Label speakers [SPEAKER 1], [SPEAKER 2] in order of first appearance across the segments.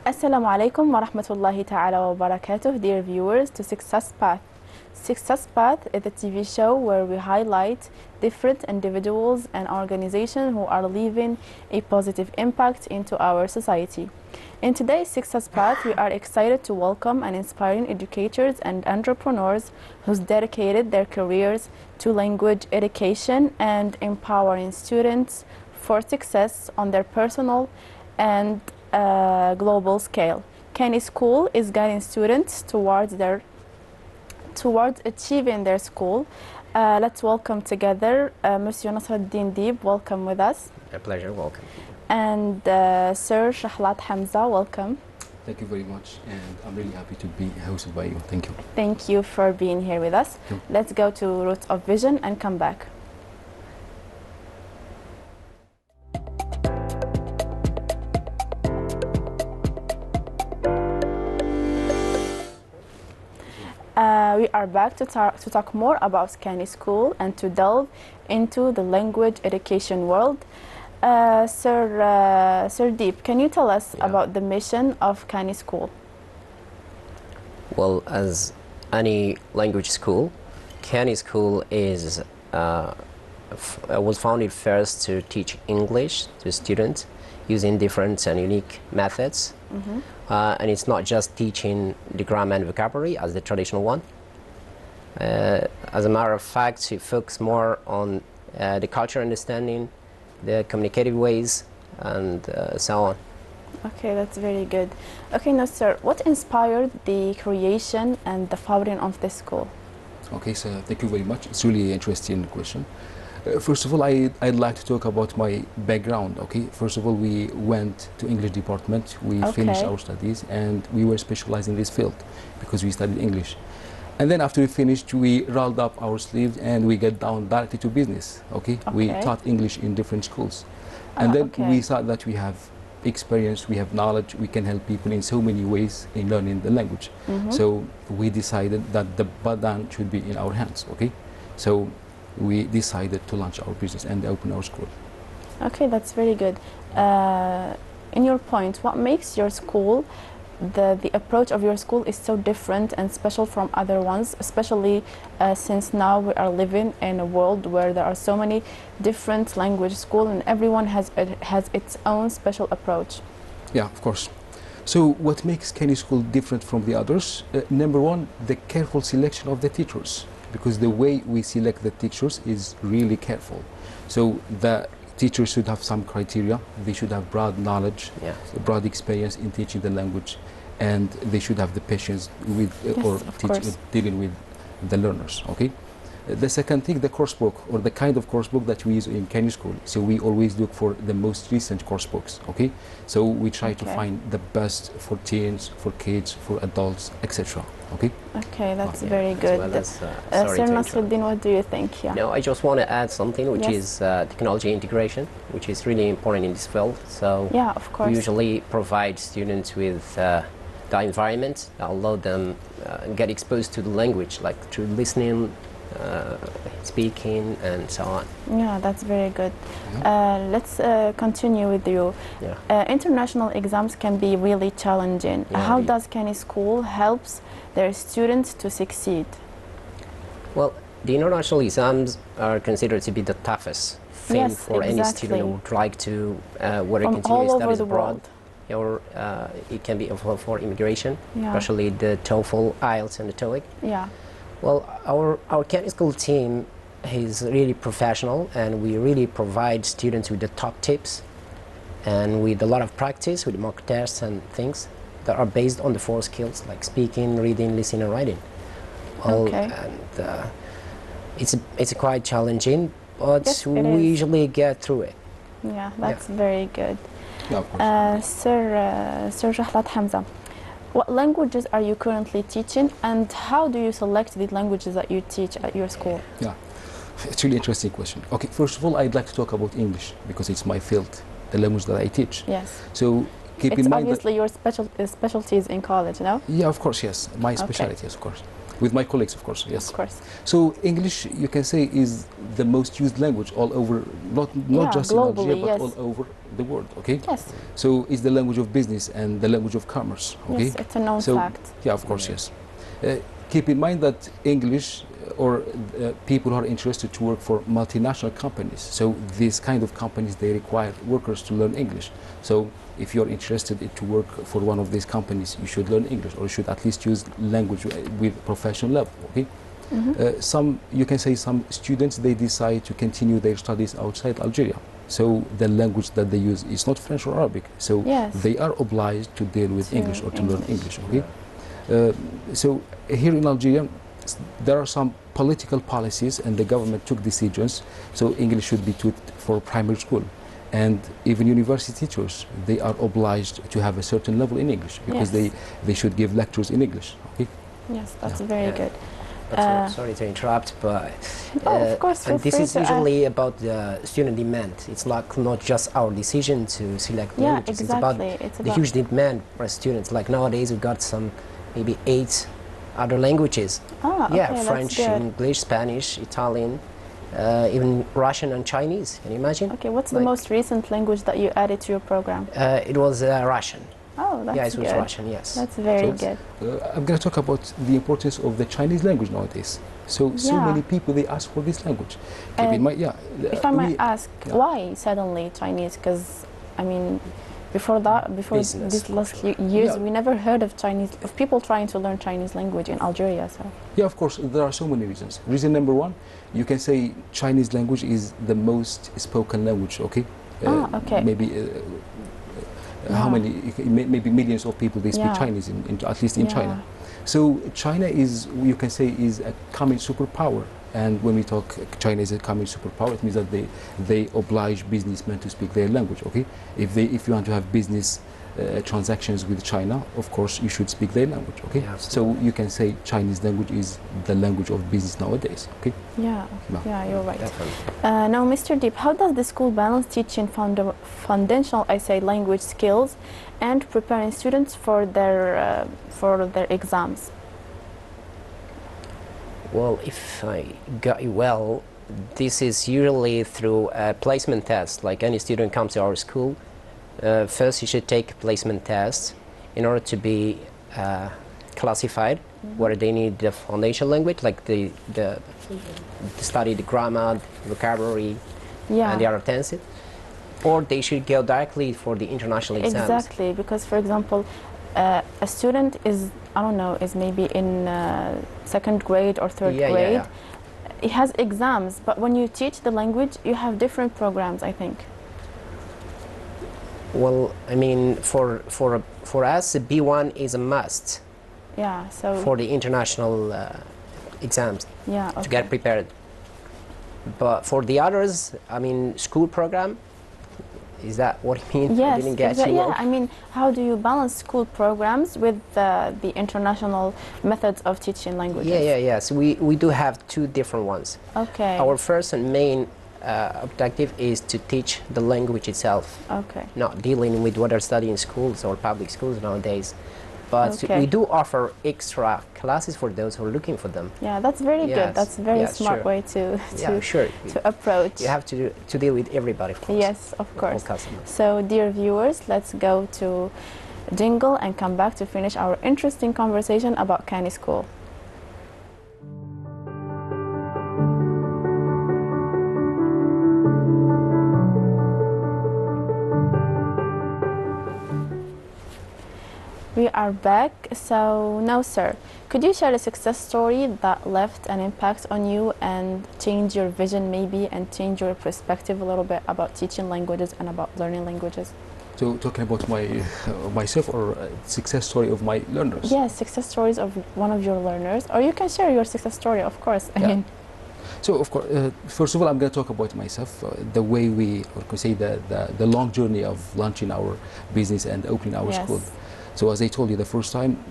[SPEAKER 1] Assalamu alaikum wa rahmatullahi ta'ala wa barakatuh, dear viewers, to Success Path. Success Path is a TV show where we highlight different individuals and organizations who are leaving a positive impact into our society. In today's Success Path, we are excited to welcome and inspiring educators and entrepreneurs who's dedicated their careers to language education and empowering students for success on their personal and global scale. Kani School is guiding students towards achieving their school. Let's welcome together Monsieur Nasruddin Deeb, welcome with us.
[SPEAKER 2] A pleasure, welcome.
[SPEAKER 1] And Sir Shahlat Hamza, welcome.
[SPEAKER 3] Thank you very much, and I'm really happy to be hosted by you. Thank you.
[SPEAKER 1] Thank you for being here with us. Let's go to Roots of Vision and come back. We are back to talk more about Kani School and to delve into the language education world. Sir Deep, can you tell us about the mission of Kani School?
[SPEAKER 2] Well, as any language school, Kani School was founded first to teach English to students using different and unique methods. Mm-hmm. And it's not just teaching the grammar and vocabulary as the traditional one. As a matter of fact, we focus more on the cultural understanding, the communicative ways, and so on.
[SPEAKER 1] Okay, that's very good. Okay, now, sir, what inspired the creation and the founding of this school?
[SPEAKER 3] Okay, so thank you very much. It's really an interesting question. First of all, I'd like to talk about my background. Okay, first of all, we went to English department. We finished our studies, and we were specialized in this field because we studied English. And then after we finished, we rolled up our sleeves and we get down directly to business. Okay, we taught English in different schools, and then we thought that we have experience, we have knowledge, we can help people in so many ways in learning the language. Mm-hmm. So we decided that the button should be in our hands. Okay, so we decided to launch our business and open our school.
[SPEAKER 1] Okay, that's very good. In your point, what makes your school, the approach of your school is so different and special from other ones, especially since now we are living in a world where there are so many different language schools and everyone has its own special approach?
[SPEAKER 3] Yeah, of course. So what makes Kani School different from the others? Number one, the careful selection of the teachers, because the way we select the teachers is really careful. So the teachers should have some criteria. They should have broad knowledge, broad experience in teaching the language, and they should have the patience with dealing with the learners. Okay. The second thing, the coursebook, or the kind of coursebook that we use in Kani School. So we always look for the most recent coursebooks. Okay. So we try to find the best for teens, for kids, for adults, etc. Okay.
[SPEAKER 1] Okay, that's very good.
[SPEAKER 2] Well
[SPEAKER 1] Sir Nasruddin, what do you think? Yeah.
[SPEAKER 2] No, I just want to add something, which is technology integration, which is really important in this field. So
[SPEAKER 1] of course,
[SPEAKER 2] we usually provide students with the environment that allow them get exposed to the language, like through listening, speaking, and so on.
[SPEAKER 1] Yeah, that's very good. Let's continue with you. International exams can be really challenging. How does Kani School helps their students to succeed?
[SPEAKER 2] Well, the international exams are considered to be the toughest thing for any student who would like to whether continue studies abroad, or it can be for immigration, especially the TOEFL, IELTS, and the TOEIC. Yeah. Well, our Kani School team is really professional, and we really provide students with the top tips and with a lot of practice with mock tests and things that are based on the 4 skills like speaking, reading, listening, and writing. And it's quite challenging, but we usually get through it.
[SPEAKER 1] Yeah, that's very good. Sir Shahlat Hamza, what languages are you currently teaching, and how do you select the languages that you teach at your school?
[SPEAKER 3] Yeah, it's a really interesting question. Okay, first of all, I'd like to talk about English because it's my field, the language that I teach.
[SPEAKER 1] Yes.
[SPEAKER 3] So keep in mind
[SPEAKER 1] obviously your specialties in college, no?
[SPEAKER 3] Yeah, of course, yes. My specialty, yes, of course. With my colleagues, of course, yes.
[SPEAKER 1] Of course.
[SPEAKER 3] So English, you can say, is the most used language all over, not just in Algeria, but all over the world, okay?
[SPEAKER 1] Yes.
[SPEAKER 3] So it's the language of business and the language of commerce, okay?
[SPEAKER 1] Yes, it's a known fact.
[SPEAKER 3] Yeah, of course, yes. Keep in mind that English, or people who are interested to work for multinational companies, so these kind of companies, they require workers to learn English. So if you're interested to work for one of these companies, you should learn English, or you should at least use language with professional level, okay? You can say some students, they decide to continue their studies outside Algeria. So the language that they use is not French or Arabic. So they are obliged to deal with English or to learn English, okay? So here in Algeria, there are some political policies, and the government took decisions. So English should be taught for primary school, and even university teachers, they are obliged to have a certain level in English, because they should give lectures in English. Okay.
[SPEAKER 1] Yes, that's very good.
[SPEAKER 2] Sorry to interrupt, but
[SPEAKER 1] of course,
[SPEAKER 2] and this is usually about the student demand. It's not just our decision to select languages.
[SPEAKER 1] Exactly.
[SPEAKER 2] It's about the huge demand for students. Like nowadays, we've got some maybe 8 other languages. French, English, Spanish, Italian, even Russian and Chinese. Can you imagine?
[SPEAKER 1] Okay, what's the most recent language that you added to your program?
[SPEAKER 2] It was Russian.
[SPEAKER 1] Oh, that's good.
[SPEAKER 2] Yeah, it was Russian, yes.
[SPEAKER 1] That's very good.
[SPEAKER 3] I'm going to talk about the importance of the Chinese language nowadays. So many people, they ask for this language. Keep in mind,
[SPEAKER 1] if I might ask, why suddenly Chinese? Because, I mean, before these last years, we never heard of people trying to learn Chinese language in Algeria. So.
[SPEAKER 3] Yeah, of course, there are so many reasons. Reason number one, you can say Chinese language is the most spoken language, okay? Maybe how many, maybe millions of people, they speak Chinese, at least in China. So China is, you can say, is a coming superpower. And when we talk China is a coming superpower, it means that they oblige businessmen to speak their language, okay? If you want to have business transactions with China, of course, you should speak their language, okay? Yeah, so you can say Chinese language is the language of business nowadays, okay?
[SPEAKER 1] Yeah, you're right. Now, Mr. Deep, how does the school balance teaching foundational, language skills and preparing students for their exams?
[SPEAKER 2] Well, if I got you well, this is usually through a placement test. Like any student comes to our school, first you should take a placement test in order to be classified, whether they need the foundation language, like the study the grammar, vocabulary, and the other tenses, or they should go directly for the international exams.
[SPEAKER 1] Exactly, because for example, a student is, I don't know, is maybe in second grade or third grade. He has exams, but when you teach the language, you have different programs, I think.
[SPEAKER 2] Well, I mean, for us, B1 is a must.
[SPEAKER 1] Yeah. So
[SPEAKER 2] for the international exams.
[SPEAKER 1] Yeah.
[SPEAKER 2] To get prepared. But for the others, I mean, school program. Is that what you mean?
[SPEAKER 1] Yes,
[SPEAKER 2] I didn't get you.
[SPEAKER 1] Yeah, I mean, how do you balance school programs with the international methods of teaching languages?
[SPEAKER 2] Yeah. So we do have 2 different ones.
[SPEAKER 1] Okay.
[SPEAKER 2] Our first and main objective is to teach the language itself.
[SPEAKER 1] Okay.
[SPEAKER 2] Not dealing with what they're studying in schools or public schools nowadays. But we do offer extra classes for those who are looking for them.
[SPEAKER 1] Yeah, that's very good. That's a very smart way to approach.
[SPEAKER 2] You have to deal with everybody, of course.
[SPEAKER 1] Yes, of course. So, dear viewers, let's go to jingle and come back to finish our interesting conversation about Kani School. We are back. So now, sir, could you share a success story that left an impact on you and change your vision maybe and change your perspective a little bit about teaching languages and about learning languages?
[SPEAKER 3] So talking about myself or success story of my learners?
[SPEAKER 1] Yes, success stories of one of your learners, or you can share your success story, of course. I mean.
[SPEAKER 3] So of course, first of all, I'm going to talk about myself, the way we, or could say the long journey of launching our business and opening our school. So as I told you the first time,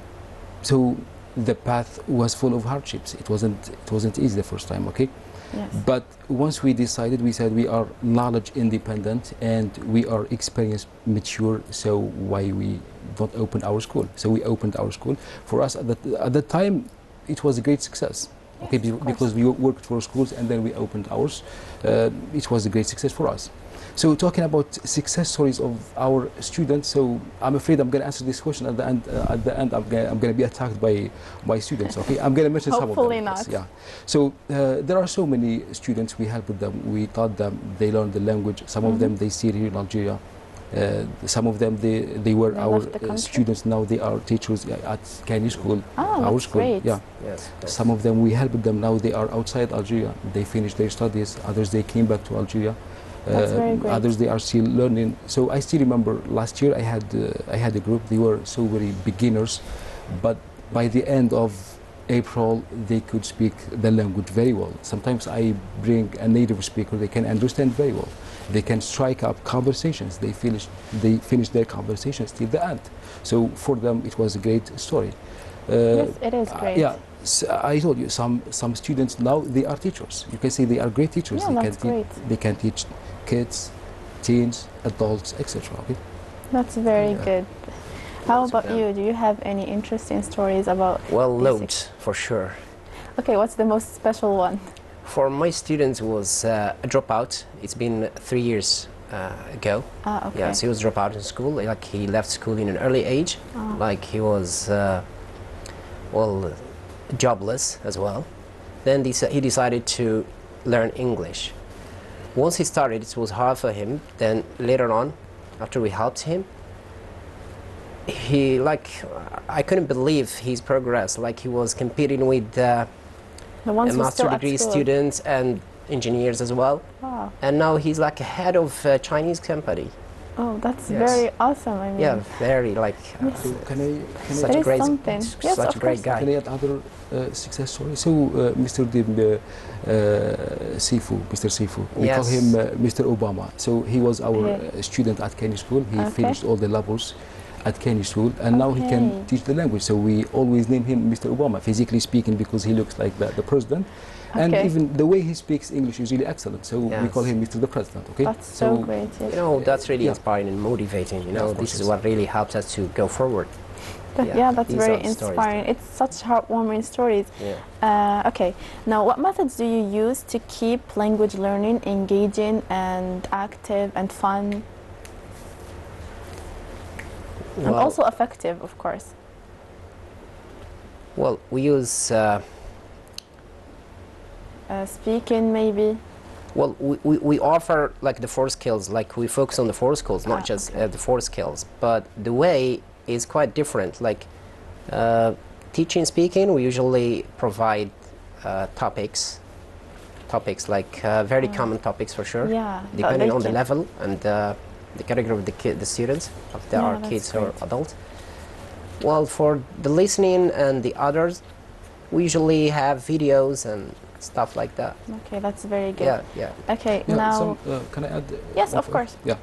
[SPEAKER 3] so the path was full of hardships. It wasn't easy the first time, okay?
[SPEAKER 1] Yes.
[SPEAKER 3] But once we decided, we said we are knowledge independent and we are experience mature, so why we don't open our school? So we opened our school. For us at that time, it was a great success. Okay, because we worked for schools and then we opened ours. It was a great success for us. So talking about success stories of our students, so I'm afraid I'm going to answer this question at the end. I'm going to be attacked by my students. Okay, I'm going to mention some of them.
[SPEAKER 1] Hopefully not.
[SPEAKER 3] Yeah. So there are so many students. We helped them. We taught them. They learned the language. Some of them they still here in Algeria. Some of them they were our students. Now they are teachers at Kenya school.
[SPEAKER 1] Oh,
[SPEAKER 3] our
[SPEAKER 1] that's
[SPEAKER 3] school.
[SPEAKER 1] Great.
[SPEAKER 3] Yeah.
[SPEAKER 2] Yes.
[SPEAKER 3] Some of them we helped them. Now they are outside Algeria. They finished their studies. Others they came back to Algeria.
[SPEAKER 1] That's very great.
[SPEAKER 3] Others they are still learning. So I still remember last year I had a group. They were so very beginners, but by the end of April they could speak the language very well. Sometimes I bring a native speaker. They can understand very well. They can strike up conversations. They finish their conversations till the end. So for them it was a great story.
[SPEAKER 1] Yes, it is great.
[SPEAKER 3] Yeah. I told you, some students now they are teachers. You can say they are great teachers.
[SPEAKER 1] Yeah, that's great.
[SPEAKER 3] They can teach kids, teens, adults, etc. Okay?
[SPEAKER 1] That's very good. How about you? Do you have any interesting stories about?
[SPEAKER 2] Well, loads for sure.
[SPEAKER 1] Okay, what's the most special one?
[SPEAKER 2] For my students was a dropout. It's been 3 years ago.
[SPEAKER 1] Ah, okay.
[SPEAKER 2] Yes, he was dropped out in school. Like he left school in an early age.
[SPEAKER 1] Oh.
[SPEAKER 2] Like he was well, jobless as well. Then he decided to learn English. Once he started, it was hard for him. Then later on, after we helped him, he I couldn't believe his progress. Like he was competing with
[SPEAKER 1] the ones
[SPEAKER 2] master degree students and engineers as well.
[SPEAKER 1] Wow.
[SPEAKER 2] And now he's like a head of a Chinese company.
[SPEAKER 1] Oh, that's very awesome. I mean,
[SPEAKER 2] yeah, very like
[SPEAKER 3] So can
[SPEAKER 2] such a great,
[SPEAKER 1] yes,
[SPEAKER 2] such a great guy.
[SPEAKER 3] Can I add other success stories? So Mr. Sifu, Mr. Sifu, we call him Mr. Obama. So he was our student at Kenya school. He finished all the levels at Kenya school, and now he can teach the language. So we always name him Mr. Obama, physically speaking, because he looks like the president. And even the way he speaks English is really excellent. So we call him Mr. the President. Okay.
[SPEAKER 1] That's so great. Yes.
[SPEAKER 2] You know, that's really inspiring and motivating. You know, this is what really helps us to go forward.
[SPEAKER 1] That's very inspiring. It's such heartwarming stories.
[SPEAKER 2] Yeah.
[SPEAKER 1] Okay. Now, what methods do you use to keep language learning engaging and active and fun?
[SPEAKER 2] Well,
[SPEAKER 1] and also effective, of course.
[SPEAKER 2] Well, we use
[SPEAKER 1] speaking, maybe.
[SPEAKER 2] Well, we offer like the 4 skills, like we focus on the 4 skills, not just the 4 skills, but the way is quite different. Like teaching speaking, we usually provide topics like very common topics for sure, depending on the level and the category of the students, if they are kids or adults. Well, for the listening and the others, we usually have videos and stuff like that.
[SPEAKER 1] Okay, that's very good.
[SPEAKER 2] Yeah.
[SPEAKER 1] Okay, now...
[SPEAKER 3] can I add?
[SPEAKER 1] Yes, of course.
[SPEAKER 3] Yeah.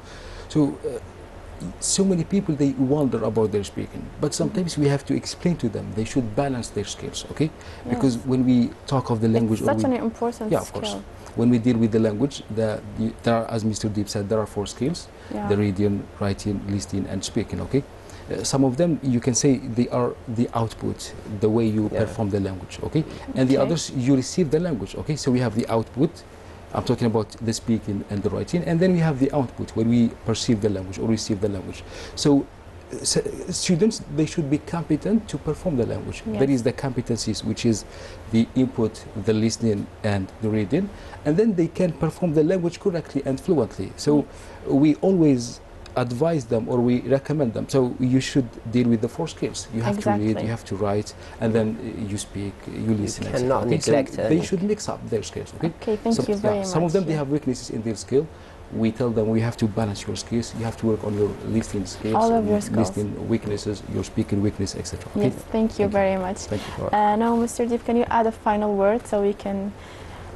[SPEAKER 3] So many people, they wonder about their speaking, but sometimes we have to explain to them they should balance their skills, okay? Because when we talk of the language...
[SPEAKER 1] It's such an important skill.
[SPEAKER 3] Of course. When we deal with the language, there are, as Mr. Deep said, there are 4 skills, the reading, writing, listening, and speaking, okay? Some of them, you can say they are the output, the way you perform the language, okay? And the others, you receive the language, okay? So we have the output, I'm talking about the speaking and the writing, and then we have the output, when we perceive the language or receive the language. So students, they should be competent to perform the language. That is the competencies, which is the input, the listening, and the reading, and then they can perform the language correctly and fluently. So we always advise them, or we recommend them. So you should deal with the 4 skills. You have to read, you have to write, and then you speak, you listen.
[SPEAKER 2] You cannot neglect
[SPEAKER 3] so they should mix up their skills.
[SPEAKER 1] Okay, thank you very much.
[SPEAKER 3] Some of them, they have weaknesses in their skill. We tell them we have to balance your skills. You have to work on your listening skills,
[SPEAKER 1] all of your skills,
[SPEAKER 3] listening weaknesses, your speaking weakness, etc.
[SPEAKER 1] Yes, thank you very much.
[SPEAKER 3] Thank you.
[SPEAKER 1] Now, Mr. Deep, can you add a final word so we can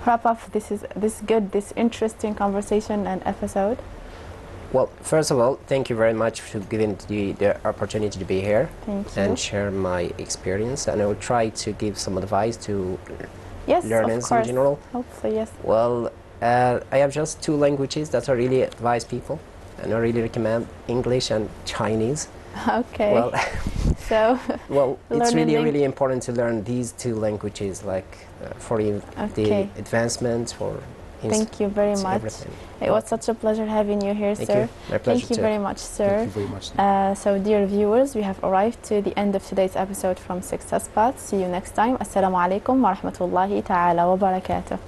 [SPEAKER 1] wrap up this interesting conversation and episode?
[SPEAKER 2] Well, first of all, thank you very much for giving the opportunity to be here and share my experience. And I will try to give some advice to learners in general.
[SPEAKER 1] Hopefully, yes.
[SPEAKER 2] Well, I have just 2 languages that I really advise people, and I really recommend English and Chinese.
[SPEAKER 1] Okay.
[SPEAKER 2] Well,
[SPEAKER 1] so
[SPEAKER 2] it's really important to learn these two languages, like for the advancement, for
[SPEAKER 1] thank you very much.
[SPEAKER 2] Everything.
[SPEAKER 1] It was such a pleasure having you here,
[SPEAKER 2] Thank
[SPEAKER 1] sir.
[SPEAKER 2] You. My pleasure.
[SPEAKER 1] Thank you very much, sir.
[SPEAKER 3] Thank you very much.
[SPEAKER 1] So, dear viewers, we have arrived to the end of today's episode from Success Path. See you next time. Assalamu alaikum wa rahmatullahi ta'ala wa barakatuh.